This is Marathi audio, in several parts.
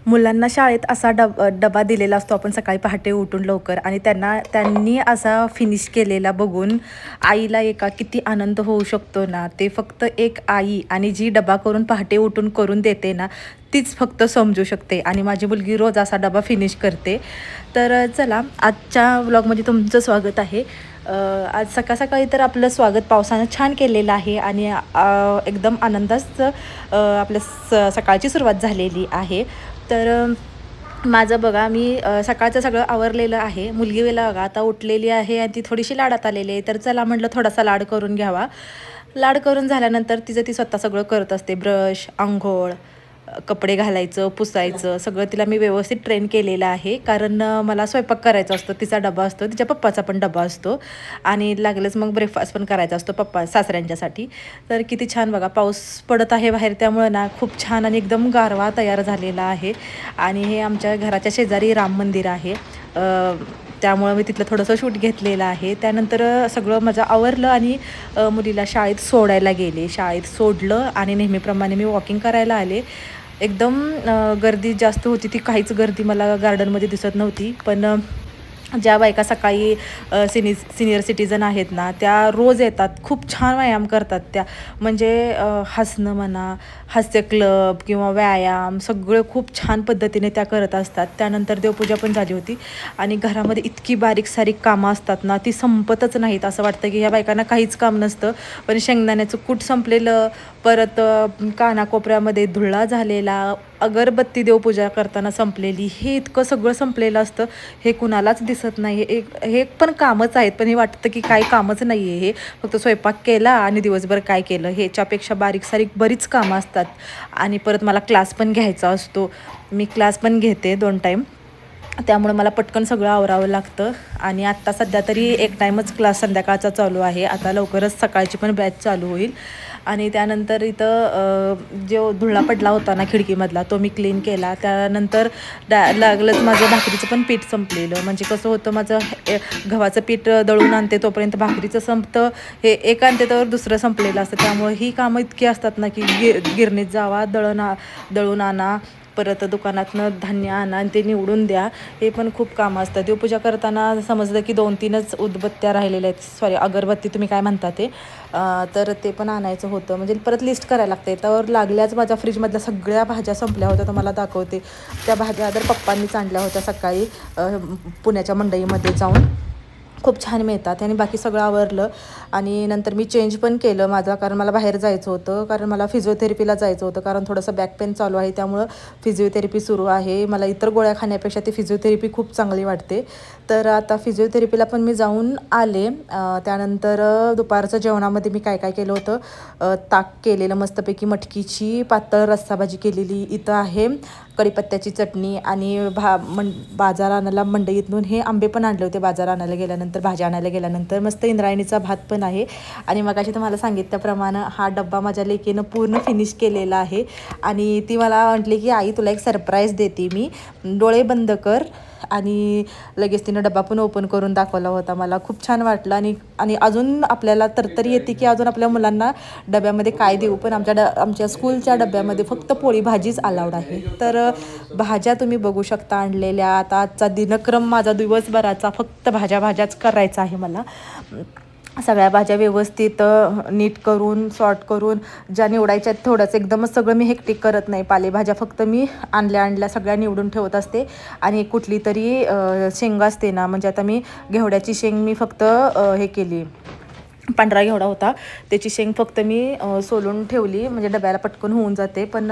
मुलांना शाळेत असा डबा दिलेला असतो आपण सकाळी पहाटे उठून लवकर आणि त्यांनी असा फिनिश केलेला बघून आईला एका किती आनंद होऊ शकतो ना. ते फक्त एक आई आणि जी डबा करून पहाटे उठून करून देते ना, तीच फक्त समजू शकते आणि माझी मुलगी रोज असा डबा फिनिश करते. तर चला आजच्या व्लॉगमध्ये तुमचं स्वागत आहे. आज सकाळ सकाळी तर आपलं स्वागत पावसानं छान केलेलं आहे आणि एकदम आनंदाच आपल्या सकाळची सुरुवात झालेली आहे. तर माझं बघा मी सकाळचं सगळं आवरलेलं आहे. मुलगी वेळेला बघा आता उठलेली आहे आणि ती थोडीशी लाडात आलेली आहे. तर चला म्हटलं थोडासा लाड करून घ्यावा. लाड करून झाल्यानंतर तिचं ती स्वतः सगळं करत असते. ब्रश, अंघोळ, कपडे घालायचं, पुसायचं सगळं तिला मी व्यवस्थित ट्रेन केलेलं आहे. कारण मला स्वयंपाक करायचा असतो, तिचा डबा असतो, तिच्या पप्पाचा पण डबा असतो आणि लागलंच मग ब्रेकफास्ट पण करायचा असतो पप्पा सासऱ्यांच्यासाठी. तर किती छान बघा पाऊस पडत आहे बाहेर, त्यामुळे ना खूप छान आणि एकदम गारवा तयार झालेला आहे. आणि हे आमच्या घराच्या शेजारी राम मंदिर आहे, त्यामुळं मी तिथलं थोडंसं शूट घेतलेलं आहे. त्यानंतर सगळं माझं आवरलं आणि मुलीला शाळेत सोडायला गेले. शाळेत सोडलं आणि नेहमीप्रमाणे मी वॉकिंग करायला आले. एकदम गर्दी जास्त होती. ती काहीच गर्दी मला गार्डनमध्ये दिसत नव्हती. पण ज्या बायका सकाळी सिनियर सिटीजन आहेत ना, त्या रोज येतात, खूप छान व्यायाम करतात त्या. म्हणजे हसणं म्हणा, हास्य क्लब किंवा व्यायाम सगळं खूप छान पद्धतीने त्या करत असतात. त्यानंतर देवपूजा पण झाली होती आणि घरामध्ये इतकी बारीक सारीक कामं असतात ना, ती संपतच नाहीत. असं वाटतं की ह्या बायकांना काहीच काम नसतं. पण शेंगदाण्याचं कूट संपलेलं, परत कानाकोपऱ्यामध्ये धुळा झालेला, अगरबत्ती देवपूजा करताना संपलेली, हे इतकं सगळं संपलेलं असतं. हे कुणालाच दिसत नाही. हे पण कामच आहेत, पण हे वाटतं की काही कामच नाही आहे. हे फक्त स्वयंपाक केला आणि दिवसभर काय केलं, ह्याच्यापेक्षा बारीक सारीक बरीच कामं असतात. आणि परत मला क्लास पण घ्यायचा असतो. मी क्लास पण घेते 2 टाईम, त्यामुळे मला पटकन सगळं आवरावं लागतं. आणि आत्ता सध्या तरी एक टाईमच क्लास संध्याकाळचा चालू आहे. आता लवकरच सकाळची पण बॅच चालू होईल. आणि त्यानंतर इथं जो धुळा पडला होता ना खिडकीमधला, तो मी क्लीन केला. त्यानंतर लागलंच माझं भाकरीचं पण पीठ संपलेलं. म्हणजे कसं होतं, माझं गव्हाचं पीठ दळून आणते तोपर्यंत भाकरीचं संपतं, हे एक आणते तर दुसरं संपलेलं असतं. त्यामुळे ही कामं इतकी असतात ना की गिरणीत जावा, दळून आणा, परत दुकानातनं धान्य आणा आणि ते निवडून द्या, हे पण खूप कामं असतात. देवपूजा करताना समजलं की 2-3च उदबत्त्या राहिलेल्या आहेत, सॉरी अगरबत्ती तुम्ही काय म्हणता ते, तर ते पण आणायचं होतं. म्हणजे परत लिस्ट करायला लागते. तर लागल्याच माझ्या फ्रीजमधल्या सगळ्या भाज्या संपल्या होत्या, तर मला दाखवते. त्या भाज्या तर पप्पांनीच आणल्या होत्या सकाळी पुण्याच्या मंडईमध्ये जाऊन, खूप छान मिळतात. आणि बाकी सगळं आवरलं आणि नंतर मी चेंज पण केलं माझा, कारण मला बाहेर जायचं होतं, कारण मला फिजिओथेरपीला जायचं होतं. कारण थोडंसं बॅक पेन चालू आहे, त्यामुळं फिजिओथेरपी सुरू आहे. मला इतर गोळ्या खाण्यापेक्षा ती फिजिओथेरपी खूप चांगली वाटते. तर आता फिजिओथेरपीला पण मी जाऊन आले. त्यानंतर दुपारचं जेवणामध्ये मी काय काय केलं होतं, ताक केलेलं मस्तपैकी, मटकीची पातळ रस्साभाजी केलेली, इथं आहे कढीपत्त्याची चटणी आणि बाजार आणायला मंडईतून हे आंबे पण आणले होते. बाजार आणायला गेल्यानंतर, भाज्या आणायला गेल्यानंतर मस्त इंद्रायणीचा भात पण आहे. आणि मगाशी तुम्हाला सांगितल्याप्रमाणे हा डब्बा माझ्या लेकीनं पूर्ण फिनिश केलेला आहे. आणि ती मला म्हटली की आई तुला एक सरप्राईज देते मी, डोळे बंद कर. आणि लगेच तिनं डबा पण ओपन करून दाखवला होता. मला खूप छान वाटलं. आणि अजून आपल्याला तरतरी येते की अजून आपल्या मुलांना डब्यामध्ये काय देऊ. पण आमच्या स्कूलच्या डब्यामध्ये फक्त पोळी भाजीच अलाउड आहे. तर भाज्या तुम्ही बघू शकता आणलेल्या. आता आजचा दिनक्रम माझा दिवसभराचा फक्त भाज्याच करायचा आहे मला. सगळ्या भाज्या व्यवस्थित नीट करून, सॉर्ट करून, ज्या निवडायच्या थोडंच एकदमच सगळं मी हेक्टिक करत नाही. पालेभाज्या फक्त मी आणल्या सगळ्या निवडून ठेवत असते. आणि कुठली तरी शेंग असते ना, म्हणजे आता मी घेवड्याची शेंग मी फक्त हे केली, पांढरा घेवडा होता, त्याची शेंग फक्त मी सोलून ठेवली, म्हणजे डब्याला पटकन होऊन जाते. पण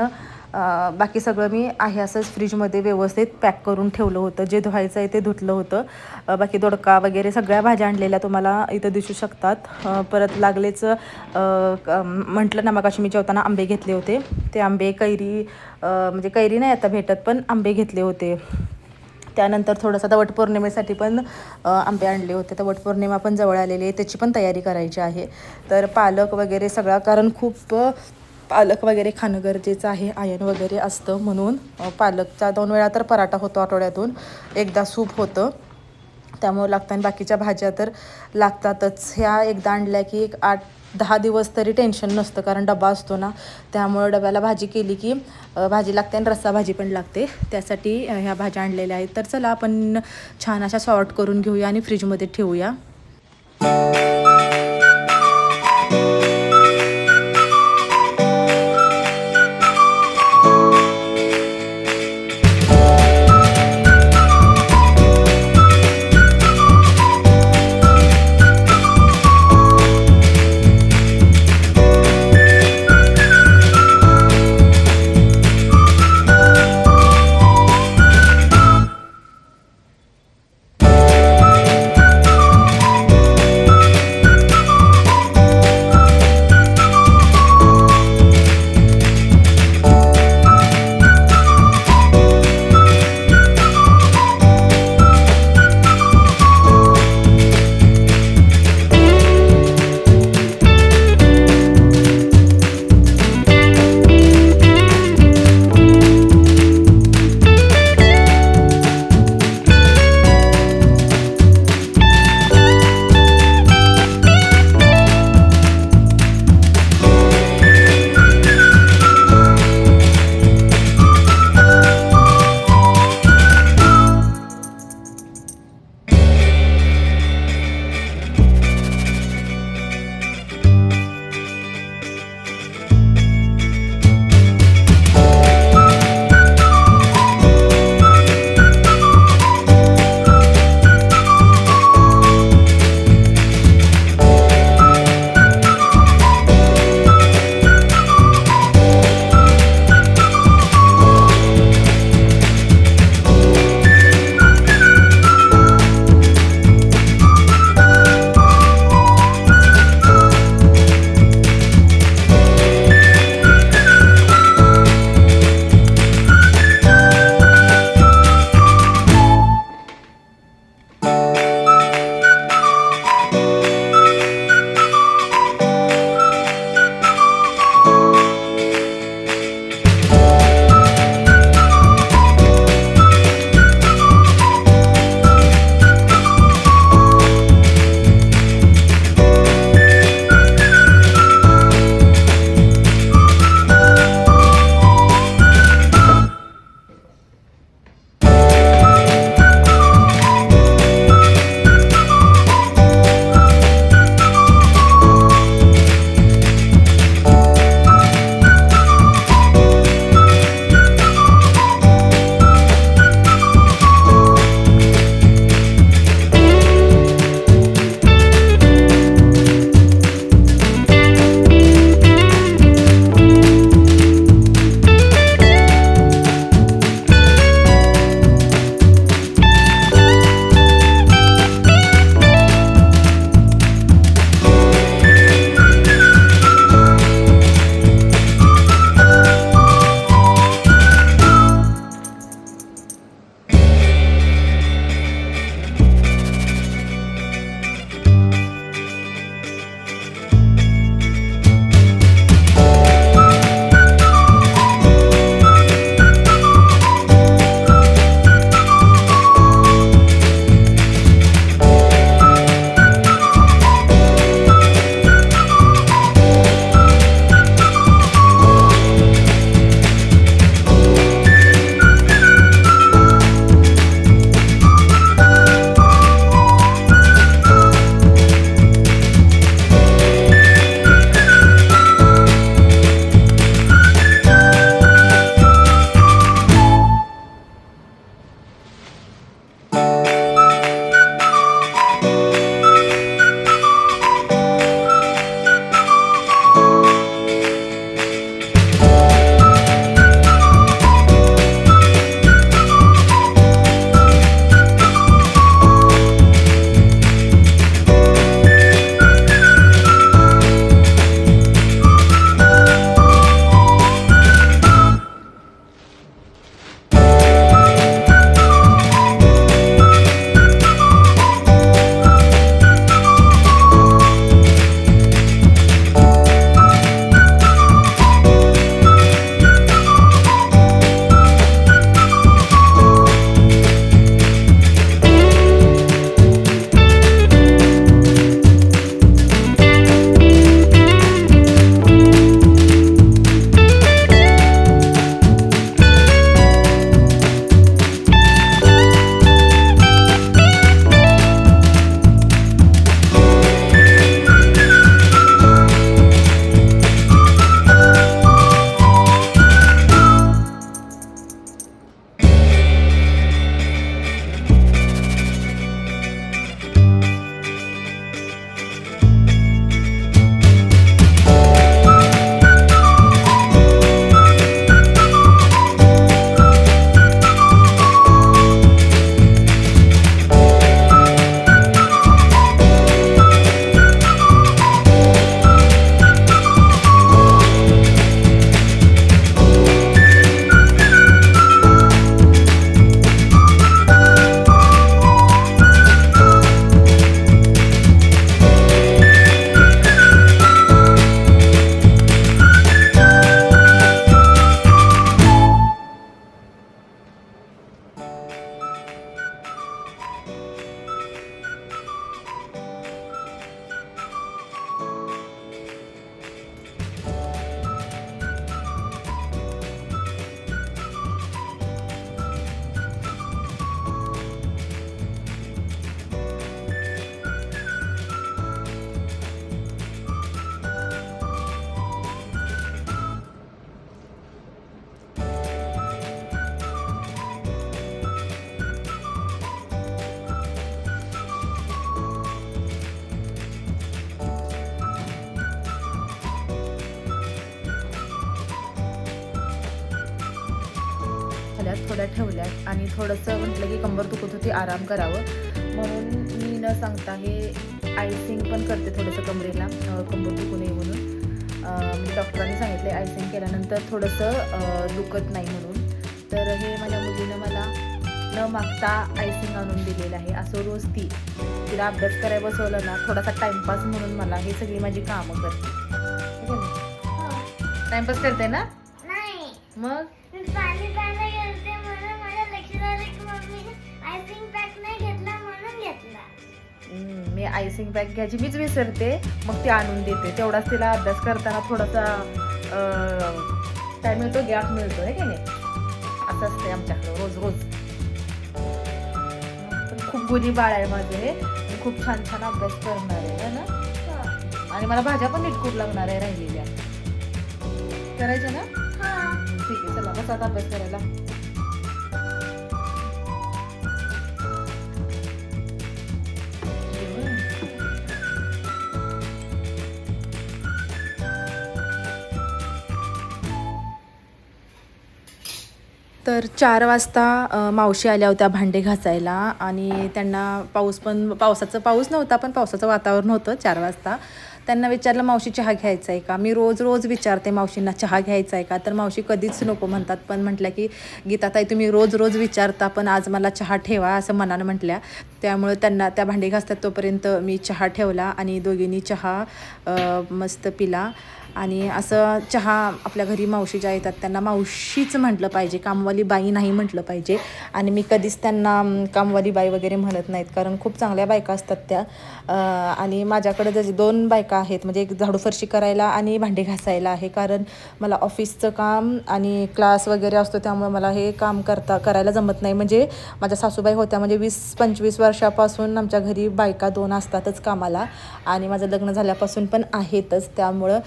बाकी सगळं मी आहे असंच फ्रीजमध्ये व्यवस्थित पॅक करून ठेवलं होतं. जे धुवायचं आहे ते धुतलं होतं. बाकी दोडका वगैरे सगळ्या भाज्या आणलेल्या तुम्हाला इथं दिसू शकतात. परत लागलेच म्हटलं ना मगाशी मी जेवताना आंबे घेतले होते. ते आंबे कैरी, म्हणजे कैरी नाही आता भेटत, पण आंबे घेतले होते. त्यानंतर थोडंसं आता वटपौर्णिमेसाठी पण आंबे आणले होते. तर वटपौर्णिमा पण जवळ आलेली आहे, त्याची पण तयारी करायची आहे. तर पालक वगैरे सगळा, कारण खूप पालक वगैरे खाणं गरजेचं आहे, आयर्न वगैरे असतं म्हणून. पालकचा 2 वेळा तर पराठा होतो आठवड्यातून, एकदा सूप होतं. त्यामुळे लागतं आणि बाकीच्या भाज्या तर लागतातच. ह्या एकदा आणल्या की एक 8-10 दिवस तरी टेन्शन नसतं, कारण डबा असतो ना, त्यामुळे डब्याला भाजी केली की भाजी लागते आणि रस्सा भाजी पण लागते. त्यासाठी ह्या भाज्या आणलेल्या आहेत. तर चला आपण छान अशा सॉर्ट करून घेऊया आणि फ्रीजमध्ये ठेवूया. थोड्या ठेवल्यात आणि थोडंसं म्हटलं की कंबर दुखत होती, आराम करावं म्हणून मी न सांगता हे आयसिंग पण करते थोडंसं कमरेला, कंबर दुखू नये म्हणून. म्हणजे डॉक्टरांनी सांगितले आयसिंग केल्यानंतर थोडंसं दुखत नाही म्हणून. तर हे माझ्या मुलीनं मला न मागता आयसिंग आणून दिलेलं आहे. असं रोज तिला अभ्यास करायला बसवलं ना, थोडासा टाइमपास म्हणून मला हे सगळी माझी कामं करते. टाइमपास करते ना? नाही, मग मी पाणी प्यायला गेलते म्हणून माझ्या लक्षात आलं की मम्मीने आयसिंग पॅक नाही घेतला म्हणून घेतला. मी आयसिंग पॅक घ्यायची मीच विसरते, मग ती आणून देते. तेवढाच तिला अभ्यास करताना थोडासा काय मिळतो, गॅप मिळतो आहे की नाही. असं असते आमच्याकडं रोज रोज. पण खूप गुणी बाळ आहे माझं हे, खूप छान छान अभ्यास करणार आहे ना. आणि मला भाज्या पण नीट खूप लागणार आहे राहिलेल्या. करायचं ना? ठीक आहे, चला बस आता अभ्यास करायला. तर 4 वाजता मावशी आल्या होत्या भांडे घासायला आणि त्यांना पाऊस नव्हता, पण पावसाचं वातावरण होतं 4 वाजता. त्यांना विचारलं, मावशी चहा घ्यायचा आहे का? मी रोज रोज विचारते मावशींना चहा घ्यायचा आहे का, तर मावशी कधीच नको म्हणतात. पण म्हटलं की गीताताई तुम्ही रोज रोज विचारता, पण आज मला चहा ठेवा असं मनानं म्हटल्या. त्यामुळे त्यांना त्या भांडे घासतात तोपर्यंत मी चहा ठेवला आणि दोघींनी चहा मस्त पिला. आणि असं चहा आपल्या घरी मावशी ज्या येतात त्यांना मावशीच म्हटलं पाहिजे, कामवाली बाई नाही म्हटलं पाहिजे. आणि मी कधीच त्यांना कामवाली बाई वगैरे म्हणत नाहीत, कारण खूप चांगल्या बायका असतात त्या. आणि माझ्याकडे जसे 2 बायका आहेत, म्हणजे एक झाडू फरशी करायला आणि भांडे घासायला आहे. कारण मला ऑफिसचं काम आणि क्लास वगैरे असतो, त्यामुळे मला हे काम करायला जमत नाही. म्हणजे माझ्या सासूबाई होत्या, म्हणजे 20-25 वर्षापासून आमच्या घरी बायका 2 असतातच कामाला, आणि माझं लग्न झाल्यापासून पण आहेतच. त्यामुळं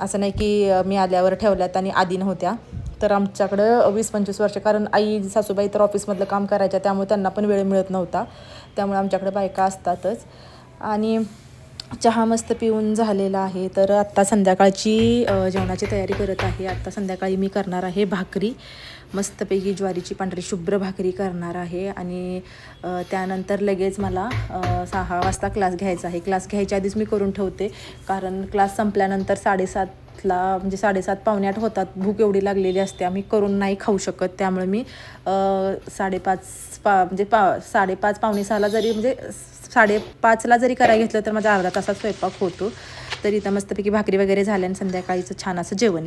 असं नाही की मी आल्यावर ठेवल्यात आणि आधी नव्हत्या. तर आमच्याकडं 20-25 वर्ष, कारण आई सासूबाई तर ऑफिसमधलं काम करायच्या, त्यामुळे त्यांना पण वेळ मिळत नव्हता. त्यामुळे आमच्याकडे बायका असतातच. आणि चहा मस्त पिऊन झालेला आहे. तर आत्ता संध्याकाळची जेवणाची तयारी करत आहे. आत्ता संध्याकाळी मी करणार आहे भाकरी, मस्तपैकी ज्वारीची पांढरी शुभ्र भाकरी करणार आहे. आणि त्यानंतर लगेच मला 6 वाजता क्लास घ्यायचा आहे. क्लास घ्यायच्या आधीच मी करून ठेवते, कारण क्लास संपल्यानंतर 7:30ला, म्हणजे 7:30 पावणे 8 होतात. भूक एवढी लागलेली असते, आम्ही करून नाही खाऊ शकत. त्यामुळे मी 5:30 पावणे 6ला जरी, म्हणजे 5:30ला जरी करायला घेतलं तर माझा अर्धा तासात स्वयंपाक होतो. तर इथं मस्तपैकी भाकरी वगैरे झाल्या आणि संध्याकाळीचं छान असं जेवण.